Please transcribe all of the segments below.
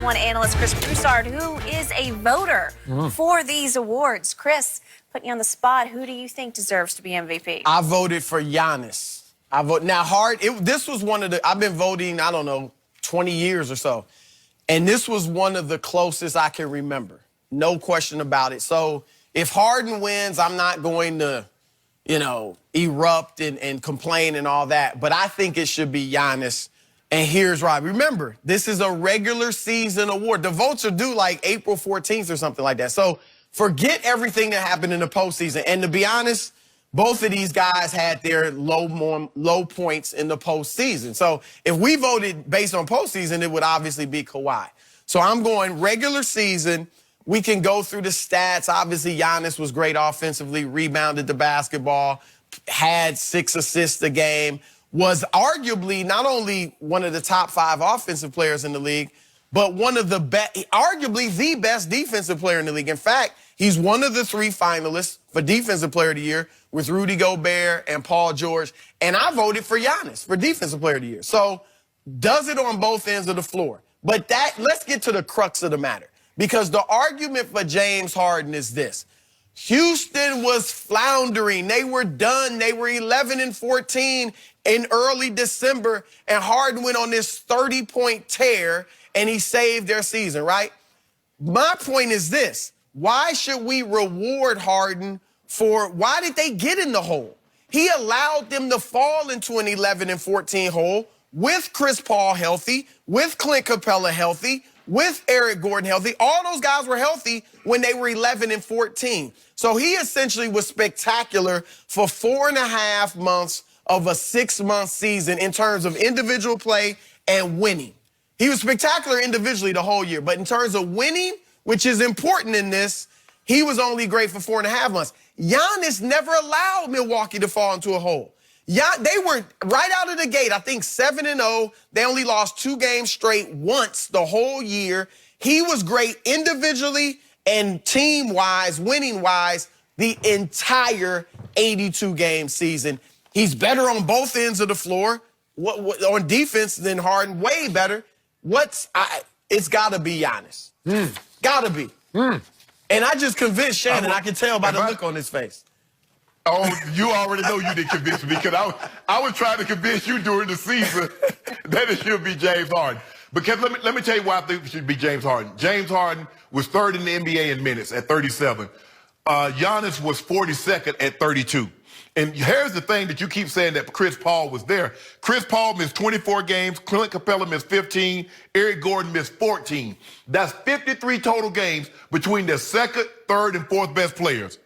One analyst, Chris Broussard, who is a voter for these awards. Chris, putting you on the spot, who do you think deserves to be MVP? I voted for Giannis. This was one of the, I've been voting, I don't know, 20 years or so. And this was one of the closest I can remember. No question about it. So if Harden wins, I'm not going to, erupt and complain and all that. But I think it should be Giannis. And here's why. Remember, this is a regular season award. The votes are due like April 14th or something like that. So forget everything that happened in the postseason. And to be honest, both of these guys had their low points in the postseason. So if we voted based on postseason, it would obviously be Kawhi. So I'm going regular season. We can go through the stats. Obviously, Giannis was great offensively, rebounded the basketball, had 6 assists a game, was arguably not only one of the top 5 offensive players in the league, but one of the best, arguably the best defensive player in the league. In fact, he's one of the 3 finalists for Defensive Player of the Year with Rudy Gobert and Paul George. And I voted for Giannis for Defensive Player of the Year. So does it on both ends of the floor. But let's get to the crux of the matter. Because the argument for James Harden is this. Houston was floundering. They were done. They were 11-14 in early December, and Harden went on this 30-point tear, and he saved their season, right? My point is this. Why should we reward Harden why did they get in the hole? He allowed them to fall into an 11-14 hole with Chris Paul healthy, with Clint Capella healthy, with Eric Gordon healthy. All those guys were healthy when they were 11-14. So he essentially was spectacular for 4.5 months of a 6-month season in terms of individual play and winning. He was spectacular individually the whole year, but in terms of winning, which is important in this, he was only great for 4.5 months. Giannis never allowed Milwaukee to fall into a hole. They were right out of the gate, I think 7-0. They only lost 2 games straight once the whole year. He was great individually and team-wise, winning-wise, the entire 82-game season. He's better on both ends of the floor on defense than Harden, way better. It's got to be Giannis. Got to be. And I just convinced Shannon. I can tell by the look on his face. Oh, you already know you didn't convince me because I was trying to convince you during the season that it should be James Harden. Because let me tell you why I think it should be James Harden. James Harden was 3rd in the NBA in minutes at 37. Giannis was 42nd at 32. And here's the thing that you keep saying that Chris Paul was there. Chris Paul missed 24 games. Clint Capella missed 15. Eric Gordon missed 14. That's 53 total games between their 2nd, 3rd, and 4th best players.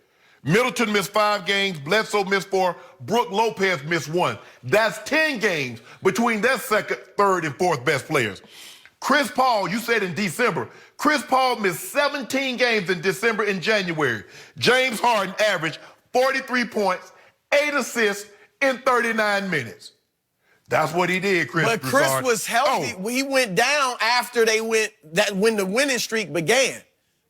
Middleton missed 5 games. Bledsoe missed 4. Brook Lopez missed 1. That's 10 games between their 2nd, 3rd, and 4th best players. Chris Paul, you said in December. Chris Paul missed 17 games in December and January. James Harden averaged 43 points, 8 assists in 39 minutes. That's what he did, Chris. But Chris Broussard. was healthy. He went down after when the winning streak began.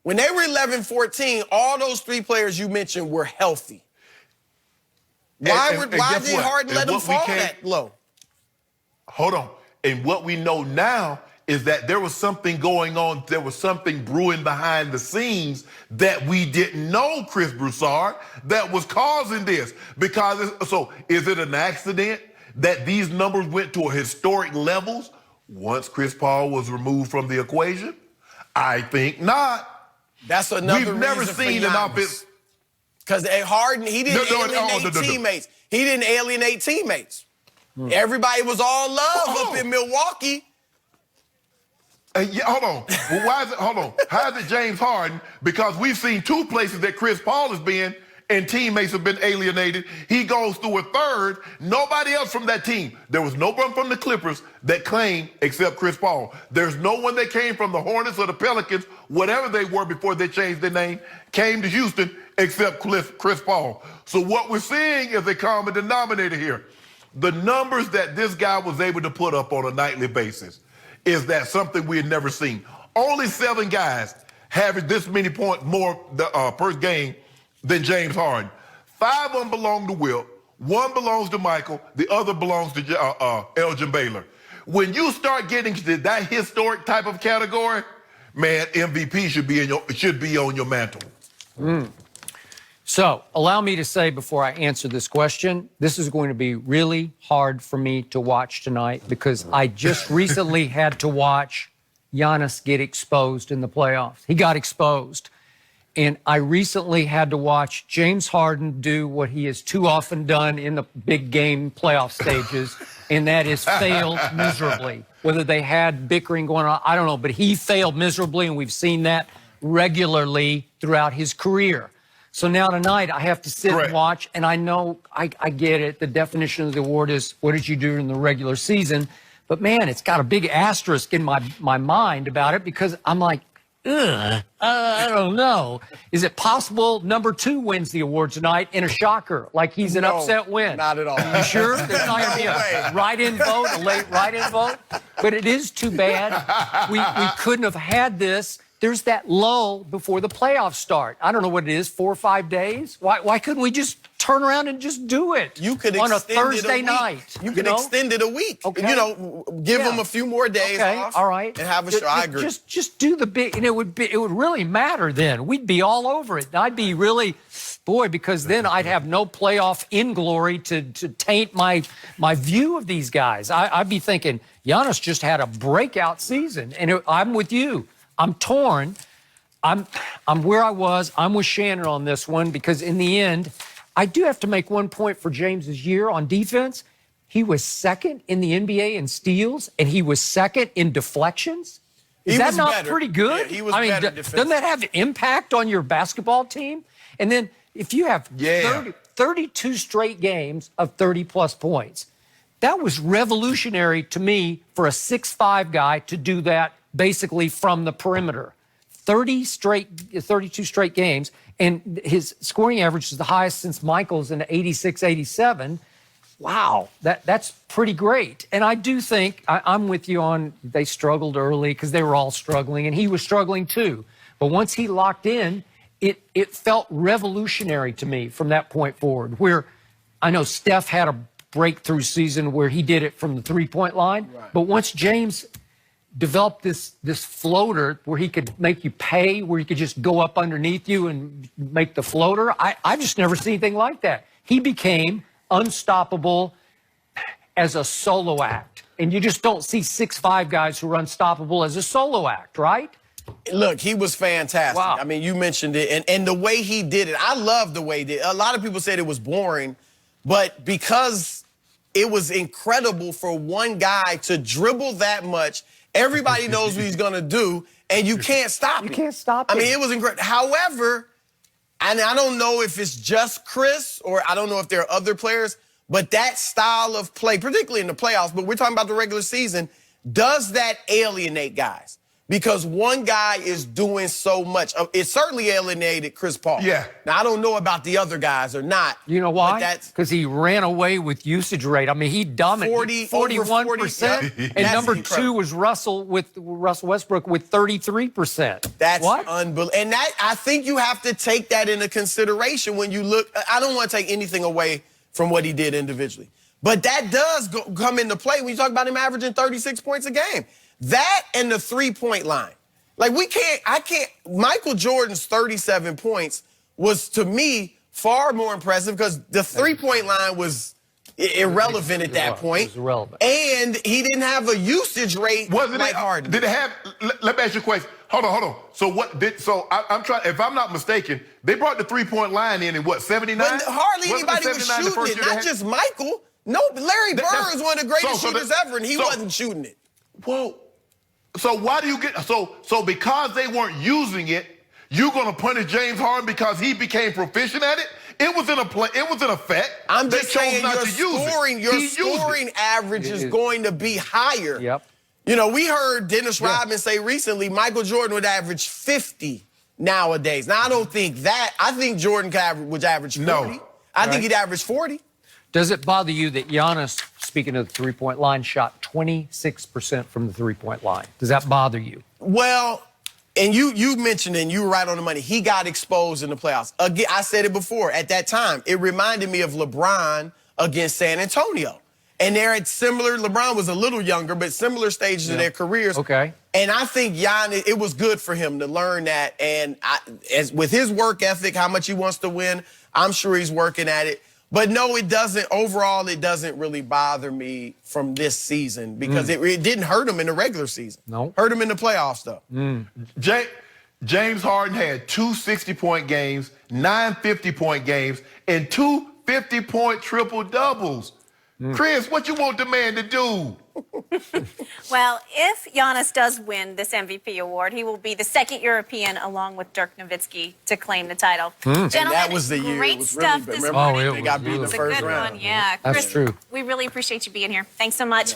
When they were 11-14, all those 3 players you mentioned were healthy. Why did Harden let them fall that low? Hold on. And what we know now is that there was something going on. There was something brewing behind the scenes that we didn't know, Chris Broussard, that was causing this. So is it an accident that these numbers went to historic levels once Chris Paul was removed from the equation? I think not. That's another reason. We've never seen an offense. Because Harden, he didn't alienate teammates. He didn't alienate teammates. Everybody was all love up in Milwaukee. Hold on. Well, why is it? Hold on. How is it James Harden? Because we've seen 2 places that Chris Paul has been and teammates have been alienated. He goes through a 3rd. Nobody else from that team. There was no one from the Clippers that claimed except Chris Paul. There's no one that came from the Hornets or the Pelicans, whatever they were before they changed their name, came to Houston except Chris Paul. So what we're seeing is a common denominator here. The numbers that this guy was able to put up on a nightly basis is that something we had never seen. Only 7 guys have this many points more per game than James Harden. 5 of them belong to Wilt. 1 belongs to Michael. The other belongs to Elgin Baylor. When you start getting to that historic type of category, man, MVP should be on your mantle. So allow me to say before I answer this question, this is going to be really hard for me to watch tonight because I just recently had to watch Giannis get exposed in the playoffs. He got exposed. And I recently had to watch James Harden do what he has too often done in the big game playoff stages, and that is failed miserably. Whether they had bickering going on, I don't know, but he failed miserably, and we've seen that regularly throughout his career. So now tonight I have to sit and watch, and I know I get it. The definition of the award is what did you do in the regular season? But, man, it's got a big asterisk in my mind about it because I'm like, I don't know. Is it possible number 2 wins the award tonight in a shocker, like he's an upset win? Not at all. You sure? There's not going to be a write-in vote, a late write-in vote? But it is too bad. We couldn't have had this. There's that lull before the playoffs start. I don't know what it is, 4 or 5 days? Why couldn't we just turn around and just do it you could on a extend Thursday it a night? You could extend it a week. Okay. You know, give them a few more days off. All right. And have a show. I agree. Just do the big, and it would really matter then. We'd be all over it. I'd be really, boy, because then I'd have no playoff inglory to taint my view of these guys. I'd be thinking Giannis just had a breakout season, and I'm with you. I'm torn. I'm where I was. I'm with Shannon on this one because in the end, I do have to make one point for James's year on defense. He was second in the NBA in steals, and he was second in deflections. Is that not pretty good? Yeah, he was better doesn't that have impact on your basketball team? And then if you have 32 straight games of 30-plus points, that was revolutionary to me for a 6'5" guy to do that basically from the perimeter. 32 straight games, and his scoring average is the highest since Michael's in 86, 87. Wow, that's pretty great. And I do think, I'm with you on they struggled early because they were all struggling, and he was struggling too. But once he locked in, it felt revolutionary to me from that point forward, where I know Steph had a breakthrough season where he did it from the three-point line, but once James developed this floater where he could make you pay, where he could just go up underneath you and make the floater. I've just never seen anything like that. He became unstoppable as a solo act. And you just don't see 6'5" guys who are unstoppable as a solo act, right? Look, he was fantastic. Wow. I mean, you mentioned it. And the way he did it, I love the way he did it. A lot of people said it was boring, but because it was incredible for one guy to dribble that much, everybody knows what he's going to do, and you can't stop it. You can't stop it. I mean, it was incredible. However, and I don't know if it's just Chris or I don't know if there are other players, but that style of play, particularly in the playoffs, but we're talking about the regular season, does that alienate guys? Because one guy is doing so much. It certainly alienated Chris Paul. Yeah. Now, I don't know about the other guys or not. You know why? Because he ran away with usage rate. I mean, he dominated 41%. And number 2 was Russell Westbrook with 33%. That's unbelievable. And that, I think you have to take that into consideration when you look. I don't want to take anything away from what he did individually. But that does come into play when you talk about him averaging 36 points a game. That and the three-point line. Like, Michael Jordan's 37 points was, to me, far more impressive because the three-point line was irrelevant at that point. It was irrelevant. And he didn't have a usage rate like Harden. Did it have, let me ask you a question. Hold on. So I'm trying, if I'm not mistaken, they brought the three-point line in what, 79? But hardly anybody was shooting it, not just Michael. No, Larry Bird is one of the greatest shooters ever, and he wasn't shooting it. Whoa. So why do you get so because they weren't using it, you're gonna punish James Harden because he became proficient at it? It was in effect. I'm just saying your Your scoring average is going to be higher. Yep. You know, we heard Dennis Rodman say recently Michael Jordan would average 50 nowadays. Now I don't think that. I think Jordan would average 40. No. I think he'd average 40. Does it bother you that Giannis, speaking of the three-point line, shot 26% from the three-point line? Does that bother you? Well, and you mentioned it, and you were right on the money. He got exposed in the playoffs. Again, I said it before. At that time, it reminded me of LeBron against San Antonio. And they're at similar, LeBron was a little younger, but similar stages of their careers. Okay. And I think Giannis, it was good for him to learn that. And as with his work ethic, how much he wants to win, I'm sure he's working at it. But no, it doesn't. Overall, it doesn't really bother me from this season because it didn't hurt him in the regular season. No. Hurt him in the playoffs, though. James Harden had 2 60-point games, 9 50-point games, and 2 50-point triple-doubles. Chris, what you want the man to do? Well, if Giannis does win this MVP award, he will be the second European, along with Dirk Nowitzki, to claim the title. Gentlemen, And that was the year. great It was stuff really, this remember, morning. Oh, they got beat in the It's a first good round. one, yeah. That's Chris, true. we really appreciate you being here. Thanks so much.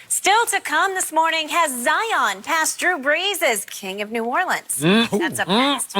Still to come this morning, has Zion passed Drew Brees as King of New Orleans? That's up next.